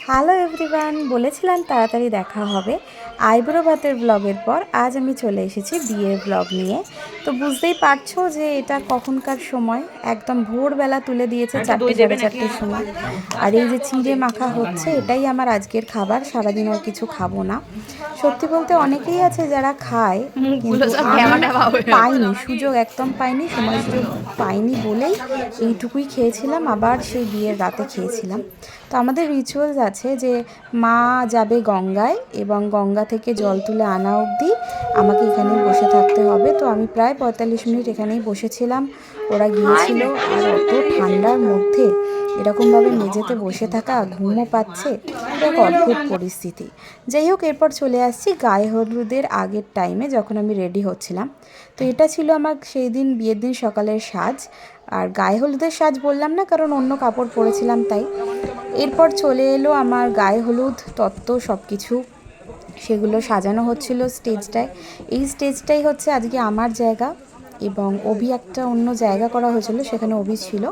Hello everyone, বলেছিলাম তাড়াতাড়ি দেখা হবে আইব্রো ভাতের ব্লগের পর। আজ আমি চলে এসেছি বিয়ের ব্লগ নিয়ে। তো বুঝতেই পারছো যে এটা কখনকার সময়, একদম ভোরবেলা তুলে দিয়েছে 4টে 4:30-র সময়। আর এই যে চিঁড়ে মাখা হচ্ছে, এটাই আমার আজকের খাবার। সারাদিন আর কিছু খাবো না। সত্যি বলতে অনেকেই আছে যারা খায়, কিন্তু আমি পাইনি সুযোগ, একদম পাইনি, সময় সুযোগ পাইনি বলেই এইটুকুই খেয়েছিলাম। আবার সেই বিয়ের রাতে খেয়েছিলাম। তো আমাদের রিচুয়ালস আছে যে মা যাবে গঙ্গায় এবং গঙ্গা থেকে জল তুলে আনা অবধি আমাকে এখানেই বসে থাকতে হবে। তো আমি প্রায় 45 মিনিট এখানেই বসেছিলাম। ওরা গিয়েছিল, আর অত ঠান্ডার মধ্যে এরকমভাবে মেঝেতে বসে থাকা, ঘুমও পাচ্ছে, এক অদ্ভুত পরিস্থিতি। যাই হোক, এরপর চলে আসছি গায়ে হলুদের আগের টাইমে, যখন আমি রেডি হচ্ছিলাম। তো এটা ছিল আমার সেই দিন বিয়ের দিন সকালের সাজ। আর গায়ে হলুদের সাজ বললাম না, কারণ অন্য কাপড় পরেছিলাম তাই। এরপর চলে এলো আমার গায়ে হলুদ তত্ত্ব, সব কিছু সেগুলো সাজানো হচ্ছিল স্টেজটায়। এই স্টেজটাই হচ্ছে আজকে আমার জায়গা, এবং অভি একটা অন্য জায়গা করা হয়েছিল, সেখানে অভি ছিল,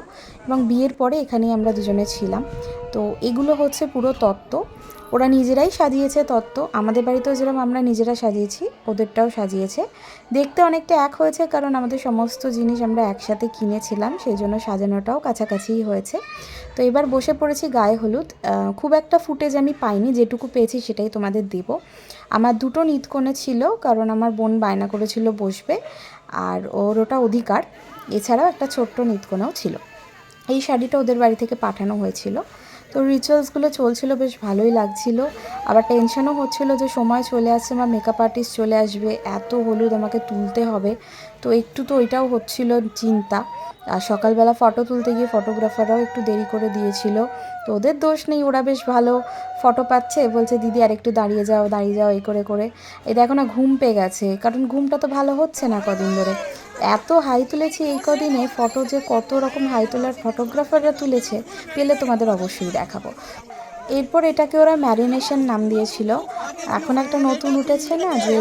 এবং বিয়ের পরে এখানেই আমরা দুজনে ছিলাম। তো এগুলো হচ্ছে পুরো তত্ত্ব, ওরা নিজেরাই সাজিয়েছে তত্ত্ব। আমাদের বাড়িতেও যেরকম আমরা নিজেরা সাজিয়েছি, ওদেরটাও সাজিয়েছে। দেখতে অনেকটা এক হয়েছে, কারণ আমাদের সমস্ত জিনিস আমরা একসাথে কিনেছিলাম, সেই জন্য সাজানোটাও কাছাকাছিই হয়েছে। তো এবার বসে পড়েছি গায়ে হলুদ। খুব একটা ফুটেজ আমি পাইনি, যেটুকু পেয়েছি সেটাই তোমাদের দেব। আমার দুটো নিতকোণে ছিল, কারণ আমার বোন বায়না করেছিল বসবে, আর ওর ওটা অধিকার। এছাড়াও একটা ছোট্ট নিতকোণাও ছিল। এই শাড়িটা ওদের বাড়ি থেকে পাঠানো হয়েছিল। তো রিচুয়ালসগুলো চলছিল, বেশ ভালোই লাগছিল। আবার টেনশনও হচ্ছিল যে সময় চলে আসছে, আমার মেকআপ আর্টিস্ট চলে আসবে, এত হলুদ আমাকে তুলতে হবে। তো একটু তো ওইটাও হচ্ছিল চিন্তা। আর সকালবেলা ফটো তুলতে গিয়ে ফটোগ্রাফাররাও একটু দেরি করে দিয়েছিল। তো ওদের দোষ নেই, ওরা বেশ ভালো ফটো পাচ্ছে। বলছে দিদি আর একটু দাঁড়িয়ে যাও দাঁড়িয়ে যাও, এই করে করে এই দেখো না, ঘুম পেয়ে গেছে, কারণ ঘুমটা তো ভালো হচ্ছে না কদিন ধরে। এত হাই তুলেছি এই কদিনে ফটো, যে কত রকম হাই তোলার ফটোগ্রাফাররা তুলেছে, পেলে তোমাদের অবশ্যই দেখাবো। এরপর এটাকে ওরা ম্যারিনেশন নাম দিয়েছিল। এখন একটা নতুন উঠেছে না যে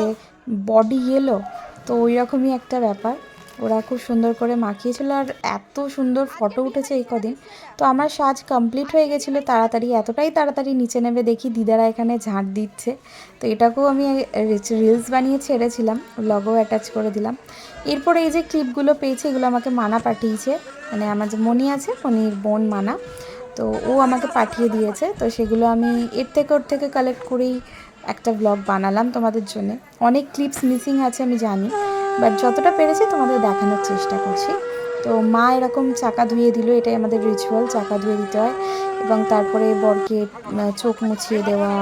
বডি ইয়েলো, তো ওই রকমই একটা ব্যাপার। ওরা খুব সুন্দর করে মাখিয়েছিল, আর এত সুন্দর ফটো উঠেছে এই কদিন। তো আমার সাজ কমপ্লিট হয়ে গেছিলো তাড়াতাড়ি, এতটাই তাড়াতাড়ি নিচে নেমে দেখি দিদারা এখানে ঝাঁট দিচ্ছে। তো এটাকেও আমি রিলস বানিয়ে ছেড়েছিলাম, ব্লগও অ্যাটাচ করে দিলাম। এরপরে এই যে ক্লিপগুলো পেয়েছি, এগুলো আমাকে মানা পাঠিয়েছে, মানে আমার যে মনি আছে, মনির বোন মানা, তো ও আমাকে পাঠিয়ে দিয়েছে। তো সেগুলো আমি এর থেকে ওর থেকে কালেক্ট করেই একটা ব্লগ বানালাম তোমাদের জন্য। অনেক ক্লিপস মিসিং আছে আমি জানি, বাট যতটা পেরেছি তোমাদের দেখানোর চেষ্টা করছি। তো মা এরকম চাকা ধুয়ে দিল, এটাই আমাদের রিচুয়াল, চাকা ধুয়ে দিতে হয়। এবং তারপরে বরকে চোখ মুছিয়ে দেওয়া,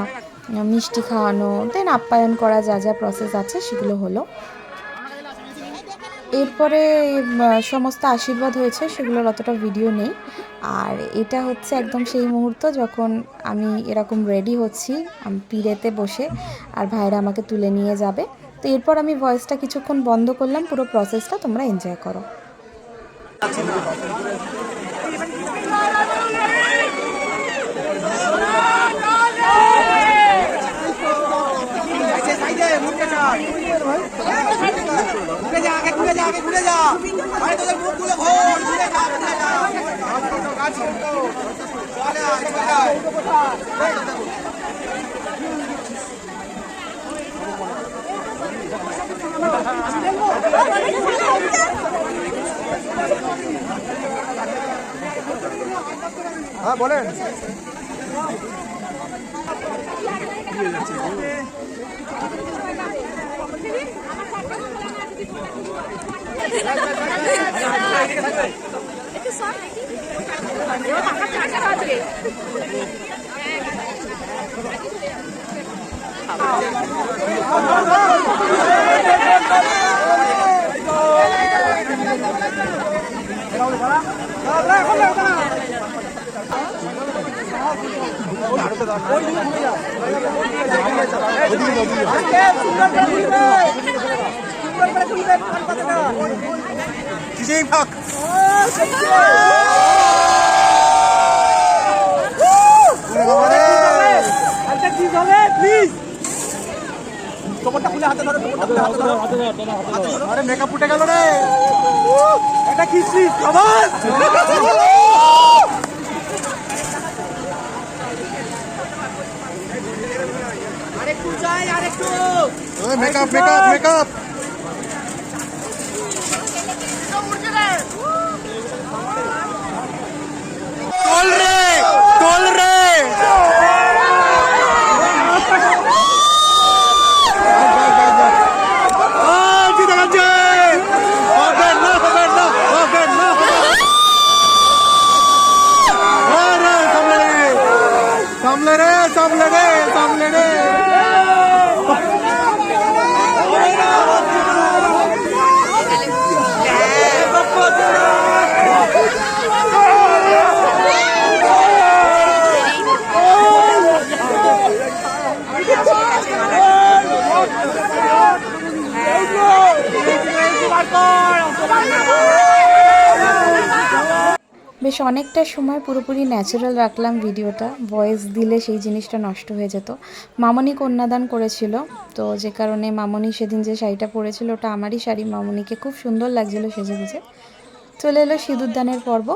মিষ্টি খাওয়ানো, দেন আপ্যায়ন করা, যা যা প্রসেস আছে সেগুলো হলো। এরপরে সমস্ত আশীর্বাদ হয়েছে, সেগুলোর অতটা ভিডিও নেই। আর এটা হচ্ছে একদম সেই মুহূর্ত যখন আমি এরকম রেডি হচ্ছি, আমি পিড়েতে বসে, আর ভাইরা আমাকে তুলে নিয়ে যাবে। তো এরপর আমি ভয়েসটা কিছুক্ষণ বন্ধ করলাম, পুরো প্রসেসটা তোমরা এনজয় করো। হ্যাঁ বলেন। আরে মেকআপ উঠে গেল রে, এটা কি আবার মেকআপ মেকআপ মেকআপ চল রে চল রে কি দেখাচ্ছে হবে না হবে না হবে না সামলে রে সামলে রে সামলে রে বেশ অনেকটা সময় পুরোপুরি ন্যাচারাল রাখলাম ভিডিওটা, ভয়েস দিলে সেই জিনিসটা নষ্ট হয়ে যেত। মামনি কন্যাদান করেছিল, তো যে কারণে মামনি সেদিন যে শাড়িটা পরেছিল ওটা আমারই শাড়ি। মামনিকে খুব সুন্দর লাগছিল সেজে গুজে। চলে এলো সিঁদুরদানের পর্ব।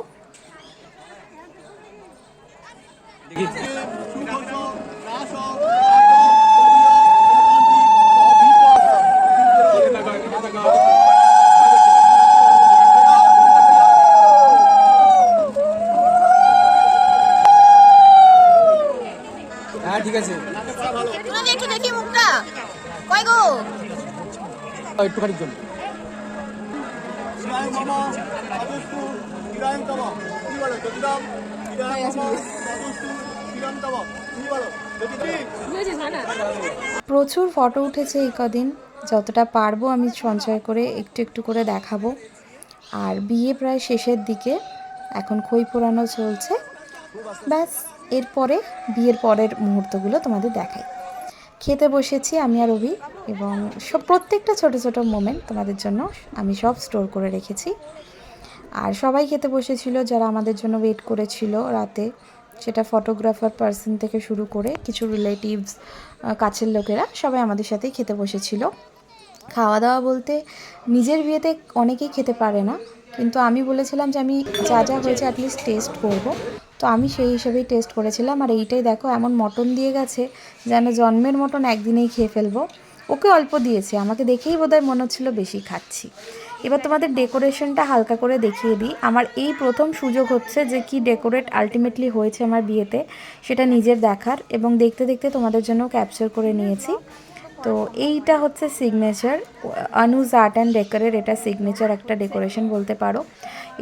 হ্যাঁ ঠিক আছে, একটু দেখি মুখটা কয় গো একটুখানির জন্য। প্রচুর ফটো উঠেছে এই কদিন, যতটা পারবো আমি সঞ্চয় করে একটু একটু করে দেখাবো। আর বিয়ে প্রায় শেষের দিকে, এখন খই পোড়ানো চলছে। ব্যাস, এরপরে বিয়ের পরের মুহূর্তগুলো তোমাদের দেখাই। খেতে বসেছি আমি আর অভি, এবং প্রত্যেকটা ছোট ছোট মোমেন্ট তোমাদের জন্য আমি সব স্টোর করে রেখেছি। আর সবাই খেতে বসেছিল যারা আমাদের জন্য ওয়েট করেছিল রাতে, সেটা ফটোগ্রাফার পার্সন থেকে শুরু করে কিছু রিলেটিভস, কাছের লোকেরা সবাই আমাদের সাথেই খেতে বসেছিল। খাওয়া দাওয়া বলতে নিজের বিয়েতে অনেকেই খেতে পারে না, কিন্তু আমি বলেছিলাম যে আমি যা যা হয়েছে অ্যাটলিস্ট টেস্ট করব। তো আমি সেই হিসেবেই টেস্ট করেছিলাম। আর এইটাই দেখো, এমন মটন দিয়ে গেছে যেন জন্মের মটন একদিনেই খেয়ে ফেলবো। ওকে অল্প দিয়েছে, আমাকে দেখেই বোধহয় মনে হচ্ছিলো বেশি খাচ্ছি। এবার তোমাদের ডেকোরেশনটা হালকা করে দেখিয়ে দিই। আমার এই প্রথম সুযোগ হচ্ছে যে কি ডেকোরেট আলটিমেটলি হয়েছে আমার বিয়েতে সেটা নিজের দেখার, এবং দেখতে দেখতে তোমাদের জন্য ক্যাপচার করে নিয়েছি। তো এইটা হচ্ছে সিগনেচার, অনুজ আর্ট অ্যান্ড ডেকোরের, এটা সিগনেচার একটা ডেকোরেশন বলতে পারো।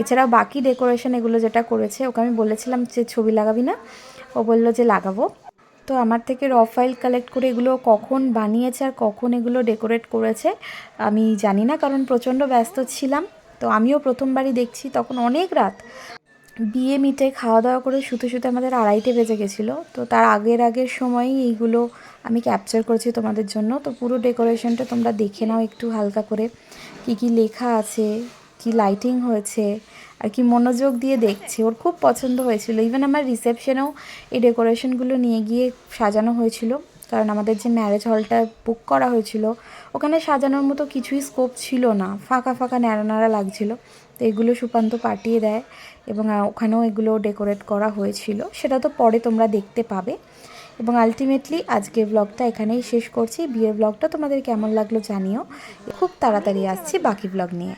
এছাড়াও বাকি ডেকোরেশন এগুলো যেটা করেছে, ওকে আমি বলেছিলাম যে ছবি লাগাবি না, ও বললো যে লাগাবো। তো আমার থেকে র ফাইল কালেক্ট করে এগুলো কখন বানিয়েছে আর কখন এগুলো ডেকোরেট করেছে আমি জানি না, কারণ প্রচণ্ড ব্যস্ত ছিলাম। তো আমিও প্রথমবারই দেখছি, তখন অনেক রাত। বিয়ে মিটে খাওয়া দাওয়া করে শুতে শুতে আমাদের 2:30 বেজে গেছিলো। তো তার আগের সময়ই এইগুলো আমি ক্যাপচার করেছি তোমাদের জন্য। তো পুরো ডেকোরেশনটা তোমরা দেখে নাও একটু হালকা করে, কি কি লেখা আছে, কি লাইটিং হয়েছে, আর কি মনোযোগ দিয়ে দেখছে। ওর খুব পছন্দ হয়েছিল। ইভেন আমার রিসেপশনেও এই ডেকোরেশনগুলো নিয়ে গিয়ে সাজানো হয়েছিল, কারণ আমাদের যে ম্যারেজ হলটা বুক করা হয়েছিল ওখানে সাজানোর মতো কিছুই স্কোপ ছিল না, ফাঁকা ফাঁকা ন্যাড়া ন্যাড়া লাগছিলো। তো এগুলো সুকান্ত পাঠিয়ে দেয়, এবং ওখানেও এগুলো ডেকোরেট করা হয়েছিল, সেটা তো পরে তোমরা দেখতে পাবে। এবং আলটিমেটলি আজকের ব্লগটা এখানেই শেষ করছি। বিয়ের ব্লগটা তোমাদের কেমন লাগলো জানিও। খুব তাড়াতাড়ি আসছি বাকি ব্লগ নিয়ে।